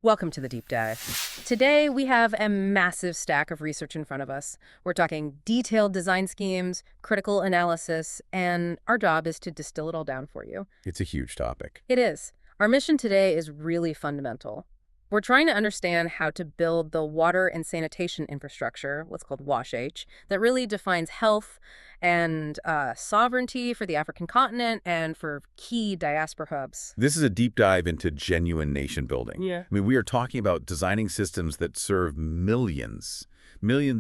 Welcome to the deep dive. Today, we have a massive stack of research in front of us. We're talking detailed design schemes, critical analysis, and our job is to distill it all down for you. It's a huge topic. It is. Our mission today is really fundamental. We're trying to understand how to build the water and sanitation infrastructure, what's called WASH-H, that really defines health and sovereignty for the African continent and for key diaspora hubs. This is a deep dive into genuine nation building. Yeah. I mean, we are talking about designing systems that serve millions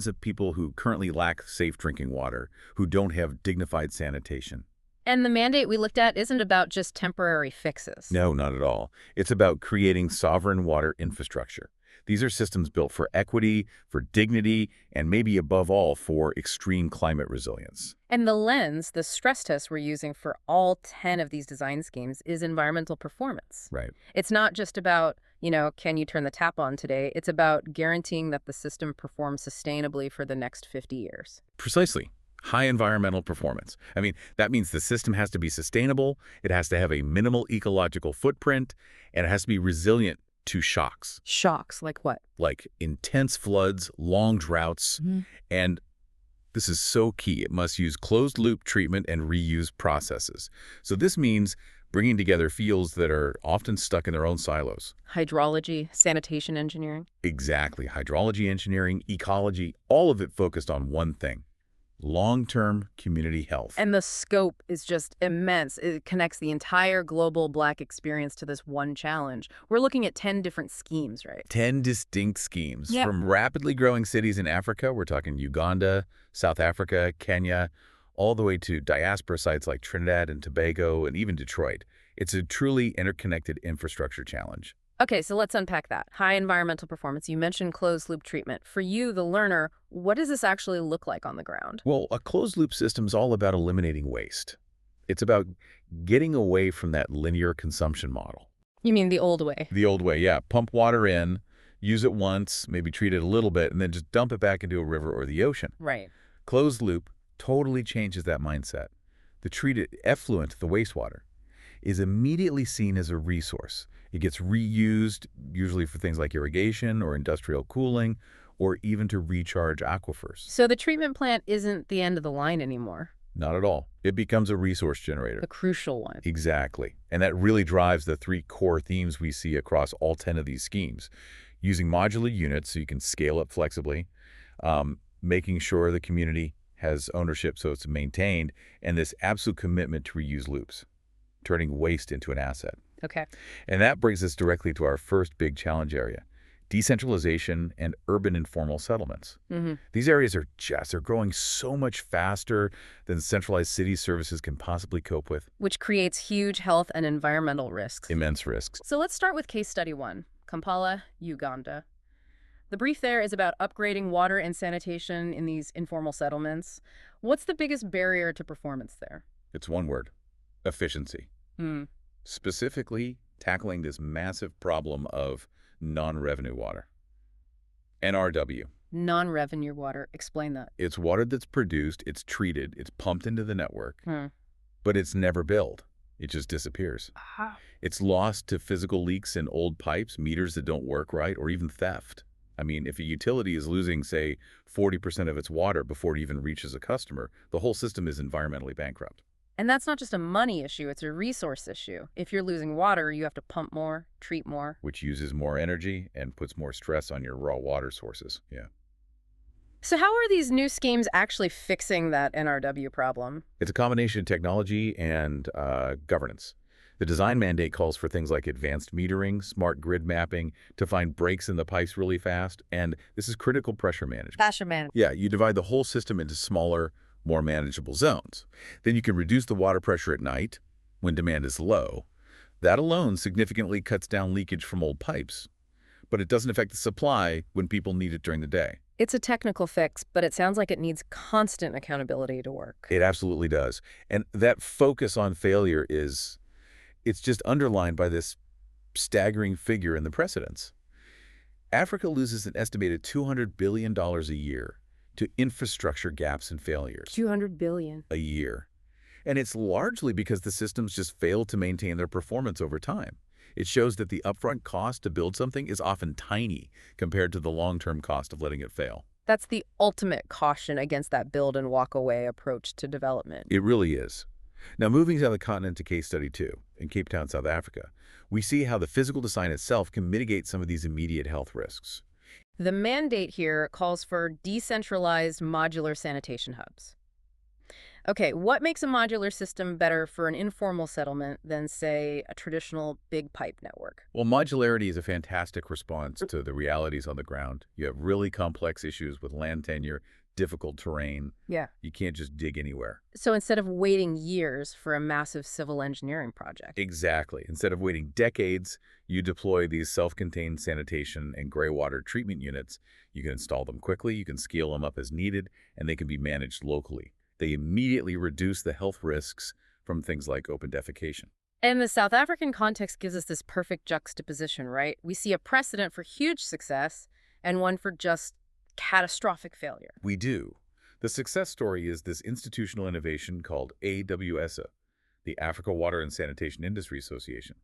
of people who currently lack safe drinking water, who don't have dignified sanitation. And the mandate we looked at isn't about just temporary fixes. No, not at all. It's about creating sovereign water infrastructure. These are systems built for equity, for dignity, and maybe above all for extreme climate resilience. And the lens, the stress test we're using for all 10 of these design schemes is environmental performance. Right. It's not just about, can you turn the tap on today? It's about guaranteeing that the system performs sustainably for the next 50 years. Precisely. High environmental performance. I mean, that means the system has to be sustainable, it has to have a minimal ecological footprint, and it has to be resilient to shocks. Shocks, like what? Like intense floods, long droughts, and this is so key. It must use closed-loop treatment and reuse processes. So this means bringing together fields that are often stuck in their own silos. Hydrology, sanitation engineering. Exactly. Hydrology engineering, ecology, all of it focused on one thing: long-term community health. And the scope is just immense. It connects the entire global Black experience to this one challenge. We're looking at 10 different schemes, right? 10 distinct schemes. Yep. From rapidly growing cities in Africa, we're talking Uganda, South Africa, Kenya, all the way to diaspora sites like Trinidad and Tobago and even Detroit. It's a truly interconnected infrastructure challenge. Okay, so let's unpack that. High environmental performance. You mentioned closed-loop treatment. For you, the learner, what does this actually look like on the ground? Well, a closed-loop system is all about eliminating waste. It's about getting away from that linear consumption model. You mean the old way? The old way, yeah. Pump water in, use it once, maybe treat it a little bit, and then just dump it back into a river or the ocean. Right. Closed-loop totally changes that mindset. The treated effluent, the wastewater, is immediately seen as a resource. It gets reused, usually for things like irrigation or industrial cooling, or even to recharge aquifers. So the treatment plant isn't the end of the line anymore. Not at all. It becomes a resource generator. The crucial one. Exactly. And that really drives the three core themes we see across all 10 of these schemes. Using modular units so you can scale up flexibly, making sure the community has ownership so it's maintained, and this absolute commitment to reuse loops, turning waste into an asset. Okay. And that brings us directly to our first big challenge area: decentralization and urban informal settlements. These areas are they're growing so much faster than centralized city services can possibly cope with. Which creates huge health and environmental risks. Immense risks. So let's start with case study 1, Kampala, Uganda. The brief there is about upgrading water and sanitation in these informal settlements. What's the biggest barrier to performance there? It's one word: efficiency. Specifically, tackling this massive problem of non-revenue water. NRW. Non-revenue water. Explain that. It's water that's produced, it's treated, it's pumped into the network, but it's never billed. It just disappears. It's lost to physical leaks in old pipes, meters that don't work right, or even theft. I mean, if a utility is losing, say, 40% of its water before it even reaches a customer, the whole system is environmentally bankrupt. And that's not just a money issue, it's a resource issue. If you're losing water, you have to pump more, treat more. Which uses more energy and puts more stress on your raw water sources. Yeah. So how are these new schemes actually fixing that NRW problem? It's a combination of technology and governance. The design mandate calls for things like advanced metering, smart grid mapping, to find breaks in the pipes really fast, and this is critical pressure management. Pressure management. Yeah, you divide the whole system into smaller, more manageable zones. Then you can reduce the water pressure at night when demand is low. That alone significantly cuts down leakage from old pipes, but it doesn't affect the supply when people need it during the day. It's a technical fix, but it sounds like it needs constant accountability to work. It absolutely does. And that focus on failure it's just underlined by this staggering figure in the precedents. Africa loses an estimated $200 billion a year to infrastructure gaps and failures. $200 billion. A year. And it's largely because the systems just fail to maintain their performance over time. It shows that the upfront cost to build something is often tiny compared to the long-term cost of letting it fail. That's the ultimate caution against that build and walk away approach to development. It really is. Now, moving to the continent to case study 2, in Cape Town, South Africa, we see how the physical design itself can mitigate some of these immediate health risks. The mandate here calls for decentralized modular sanitation hubs. Okay, what makes a modular system better for an informal settlement than, say, a traditional big pipe network? Well, modularity is a fantastic response to the realities on the ground. You have really complex issues with land tenure, difficult terrain. Yeah. You can't just dig anywhere. So instead of waiting years for a massive civil engineering project. Exactly. Instead of waiting decades, you deploy these self-contained sanitation and gray water treatment units. You can install them quickly, you can scale them up as needed, and they can be managed locally. They immediately reduce the health risks from things like open defecation. And the South African context gives us this perfect juxtaposition, right? We see a precedent for huge success and one for just catastrophic failure. We do. The success story is this institutional innovation called AWSA, the Africa Water and Sanitation Industry Association.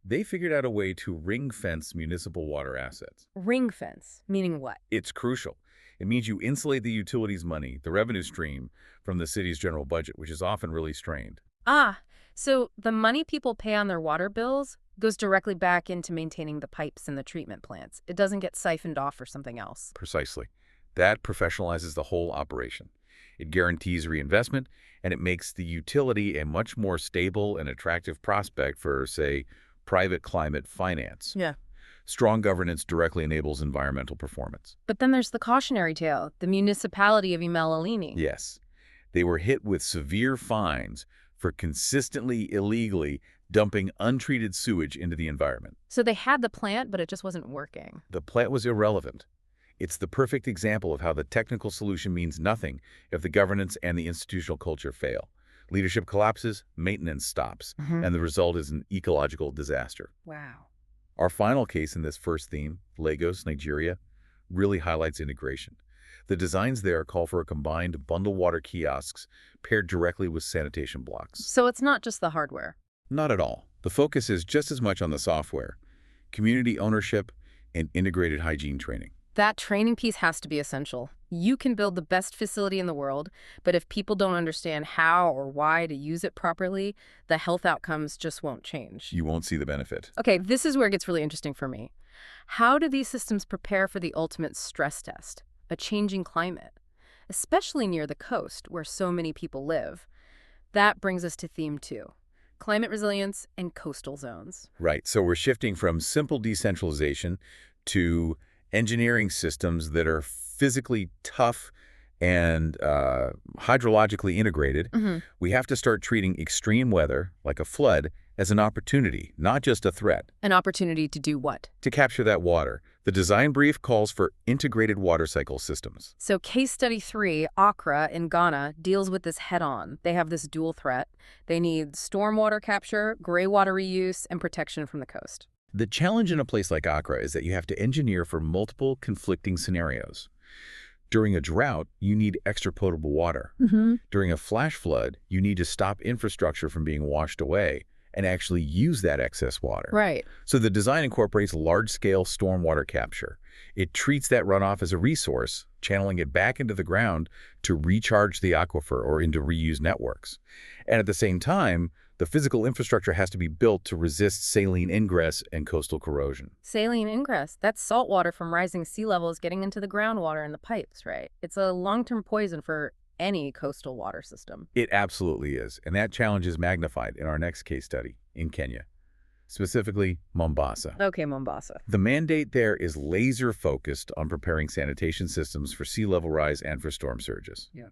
They figured out a way to ring-fence municipal water assets. Ring fence, meaning what? It's crucial. It means you insulate the utilities money, the revenue stream, from the city's general budget, which is often really strained. Ah, so the money people pay on their water bills goes directly back into maintaining the pipes and the treatment plants. It doesn't get siphoned off for something else. Precisely. That professionalizes the whole operation. It guarantees reinvestment, and it makes the utility a much more stable and attractive prospect for, say, private climate finance. Yeah. Strong governance directly enables environmental performance. But then there's the cautionary tale, the municipality of Imelalini. Yes. They were hit with severe fines for consistently, illegally dumping untreated sewage into the environment. So they had the plant, but it just wasn't working. The plant was irrelevant. It's the perfect example of how the technical solution means nothing if the governance and the institutional culture fail. Leadership collapses, maintenance stops, and the result is an ecological disaster. Wow. Our final case in this first theme, Lagos, Nigeria, really highlights integration. The designs there call for a combined bundle water kiosks paired directly with sanitation blocks. So it's not just the hardware. Not at all. The focus is just as much on the software, community ownership, and integrated hygiene training. That training piece has to be essential. You can build the best facility in the world, but if people don't understand how or why to use it properly, the health outcomes just won't change. You won't see the benefit. Okay, this is where it gets really interesting for me. How do these systems prepare for the ultimate stress test, a changing climate, especially near the coast where so many people live? That brings us to theme 2, climate resilience and coastal zones. Right, so we're shifting from simple decentralization to engineering systems that are physically tough and hydrologically integrated. We have to start treating extreme weather, like a flood, as an opportunity, not just a threat. An opportunity to do what? To capture that water. The design brief calls for integrated water cycle systems. So case study 3, Accra in Ghana, deals with this head-on. They have this dual threat. They need stormwater capture, gray water reuse, and protection from the coast. The challenge in a place like Accra is that you have to engineer for multiple conflicting scenarios. During a drought, you need extra potable water. During a flash flood, you need to stop infrastructure from being washed away and actually use that excess water. Right. So the design incorporates large-scale stormwater capture. It treats that runoff as a resource, channeling it back into the ground to recharge the aquifer or into reuse networks. And at the same time, the physical infrastructure has to be built to resist saline ingress and coastal corrosion. Saline ingress, that's salt water from rising sea levels getting into the groundwater in the pipes, right? It's a long-term poison for any coastal water system. It absolutely is, and that challenge is magnified in our next case study in Kenya, specifically Mombasa. Okay, Mombasa. The mandate there is laser-focused on preparing sanitation systems for sea level rise and for storm surges. Yeah.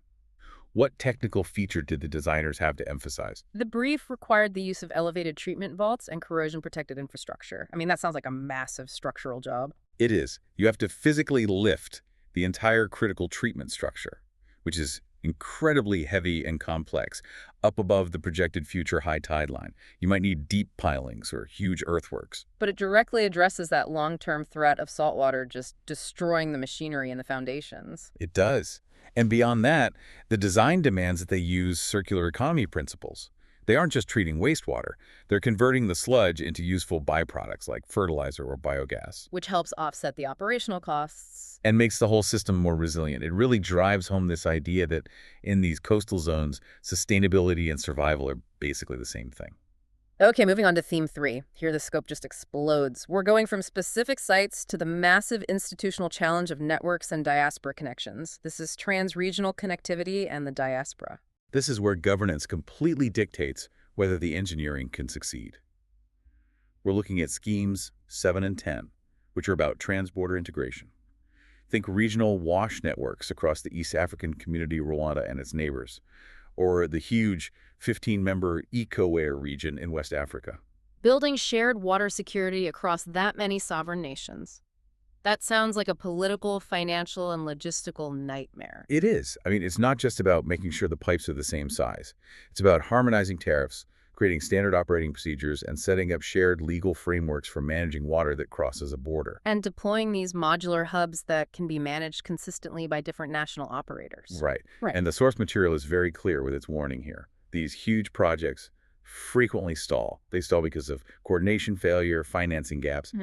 What technical feature did the designers have to emphasize? The brief required the use of elevated treatment vaults and corrosion-protected infrastructure. I mean, that sounds like a massive structural job. It is. You have to physically lift the entire critical treatment structure, which is incredibly heavy and complex, up above the projected future high tide line. You might need deep pilings or huge earthworks. But it directly addresses that long-term threat of saltwater just destroying the machinery and the foundations. It does. And beyond that, the design demands that they use circular economy principles. They aren't just treating wastewater. They're converting the sludge into useful byproducts like fertilizer or biogas. Which helps offset the operational costs. And makes the whole system more resilient. It really drives home this idea that in these coastal zones, sustainability and survival are basically the same thing. Okay, moving on to theme 3. Here the scope just explodes. We're going from specific sites to the massive institutional challenge of networks and diaspora connections. This is trans-regional connectivity and the diaspora. This is where governance completely dictates whether the engineering can succeed. We're looking at schemes 7 and 10, which are about trans-border integration. Think regional WASH networks across the East African community, Rwanda and its neighbors, or the huge 15-member ECOWAS region in West Africa. Building shared water security across that many sovereign nations. That sounds like a political, financial, and logistical nightmare. It is. I mean, it's not just about making sure the pipes are the same size. It's about harmonizing tariffs, creating standard operating procedures, and setting up shared legal frameworks for managing water that crosses a border. And deploying these modular hubs that can be managed consistently by different national operators. Right. And the source material is very clear with its warning here. These huge projects frequently stall. They stall because of coordination failure, financing gaps.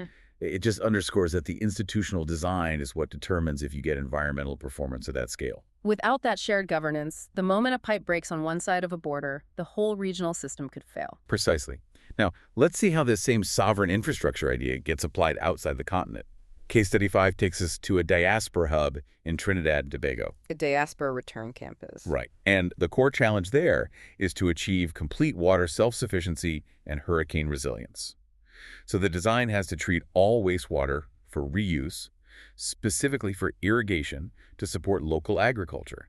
It just underscores that the institutional design is what determines if you get environmental performance at that scale. Without that shared governance, the moment a pipe breaks on one side of a border, the whole regional system could fail. Precisely. Now, let's see how this same sovereign infrastructure idea gets applied outside the continent. Case study 5 takes us to a diaspora hub in Trinidad and Tobago. A diaspora return campus. Right. And the core challenge there is to achieve complete water self-sufficiency and hurricane resilience. So the design has to treat all wastewater for reuse, specifically for irrigation to support local agriculture.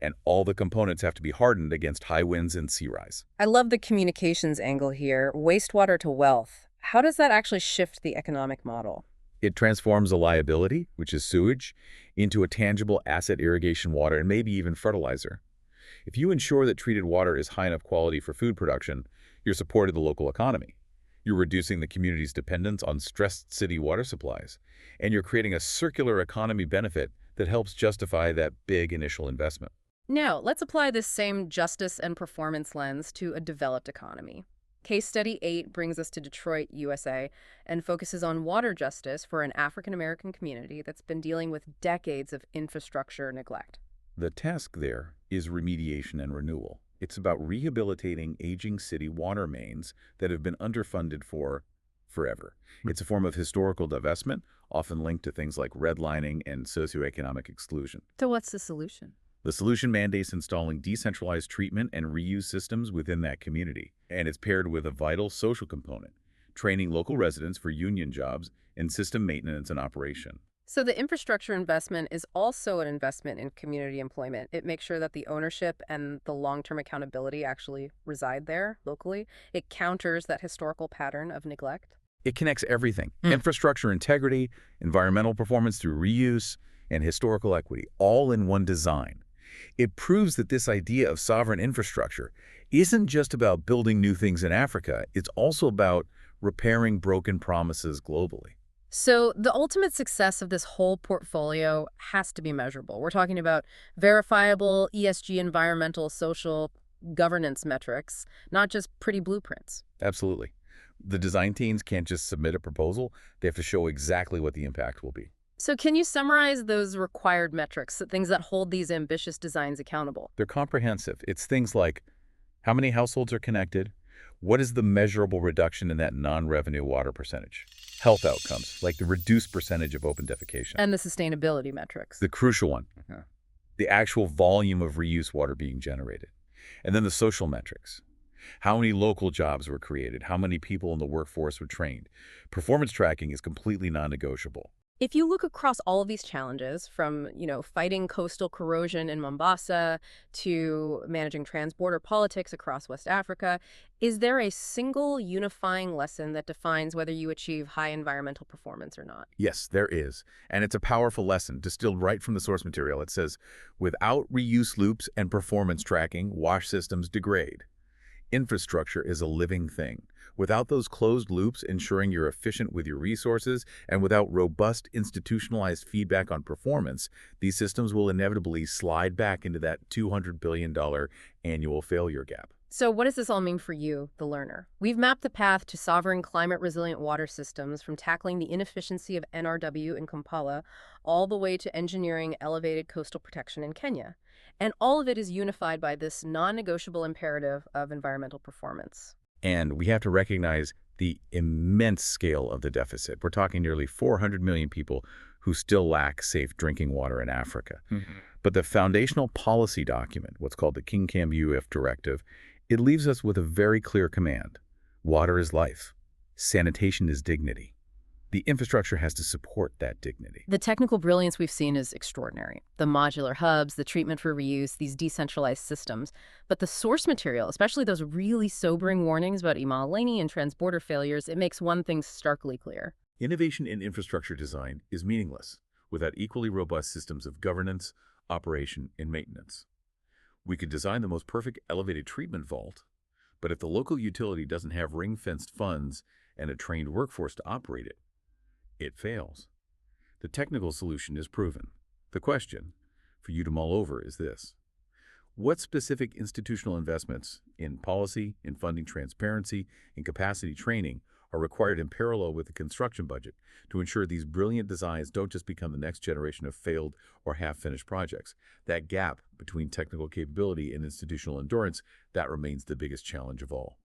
And all the components have to be hardened against high winds and sea rise. I love the communications angle here. Wastewater to wealth. How does that actually shift the economic model? It transforms a liability, which is sewage, into a tangible asset, irrigation water, and maybe even fertilizer. If you ensure that treated water is high enough quality for food production, you're supporting the local economy. You're reducing the community's dependence on stressed city water supplies, and you're creating a circular economy benefit that helps justify that big initial investment. Now, let's apply this same justice and performance lens to a developed economy. Case study 8 brings us to Detroit, USA, and focuses on water justice for an African-American community that's been dealing with decades of infrastructure neglect. The task there is remediation and renewal. It's about rehabilitating aging city water mains that have been underfunded for forever. It's a form of historical divestment, often linked to things like redlining and socioeconomic exclusion. So what's the solution? The solution mandates installing decentralized treatment and reuse systems within that community, and it's paired with a vital social component, training local residents for union jobs and system maintenance and operation. So the infrastructure investment is also an investment in community employment. It makes sure that the ownership and the long-term accountability actually reside there locally. It counters that historical pattern of neglect. It connects everything, infrastructure integrity, environmental performance through reuse, and historical equity, all in one design. It proves that this idea of sovereign infrastructure isn't just about building new things in Africa, it's also about repairing broken promises globally. So the ultimate success of this whole portfolio has to be measurable. We're talking about verifiable ESG, environmental, social, governance metrics, not just pretty blueprints. Absolutely. The design teams can't just submit a proposal, they have to show exactly what the impact will be. So can you summarize those required metrics, the things that hold these ambitious designs accountable? They're comprehensive. It's things like how many households are connected, what is the measurable reduction in that non-revenue water percentage, health outcomes, like the reduced percentage of open defecation. And the sustainability metrics. The crucial one, the actual volume of reuse water being generated. And then the social metrics. How many local jobs were created? How many people in the workforce were trained? Performance tracking is completely non-negotiable. If you look across all of these challenges, from, fighting coastal corrosion in Mombasa to managing transborder politics across West Africa, is there a single unifying lesson that defines whether you achieve high environmental performance or not? Yes, there is. And it's a powerful lesson distilled right from the source material. It says, without reuse loops and performance tracking, wash systems degrade. Infrastructure is a living thing. Without those closed loops ensuring you're efficient with your resources, and without robust institutionalized feedback on performance, these systems will inevitably slide back into that $200 billion annual failure gap. So what does this all mean for you, the learner? We've mapped the path to sovereign climate-resilient water systems from tackling the inefficiency of NRW in Kampala all the way to engineering elevated coastal protection in Kenya. And all of it is unified by this non-negotiable imperative of environmental performance. And we have to recognize the immense scale of the deficit. We're talking nearly 400 million people who still lack safe drinking water in Africa. But the foundational policy document, what's called the KING-KAMBUF directive, it leaves us with a very clear command. Water is life. Sanitation is dignity. The infrastructure has to support that dignity. The technical brilliance we've seen is extraordinary. The modular hubs, the treatment for reuse, these decentralized systems. But the source material, especially those really sobering warnings about Imalani and transborder failures, it makes one thing starkly clear. Innovation in infrastructure design is meaningless without equally robust systems of governance, operation, and maintenance. We could design the most perfect elevated treatment vault, but if the local utility doesn't have ring-fenced funds and a trained workforce to operate it, it fails. The technical solution is proven. The question for you to mull over is this: what specific institutional investments in policy, in funding transparency, in capacity training are required in parallel with the construction budget to ensure these brilliant designs don't just become the next generation of failed or half-finished projects? That gap between technical capability and institutional endurance, that remains the biggest challenge of all.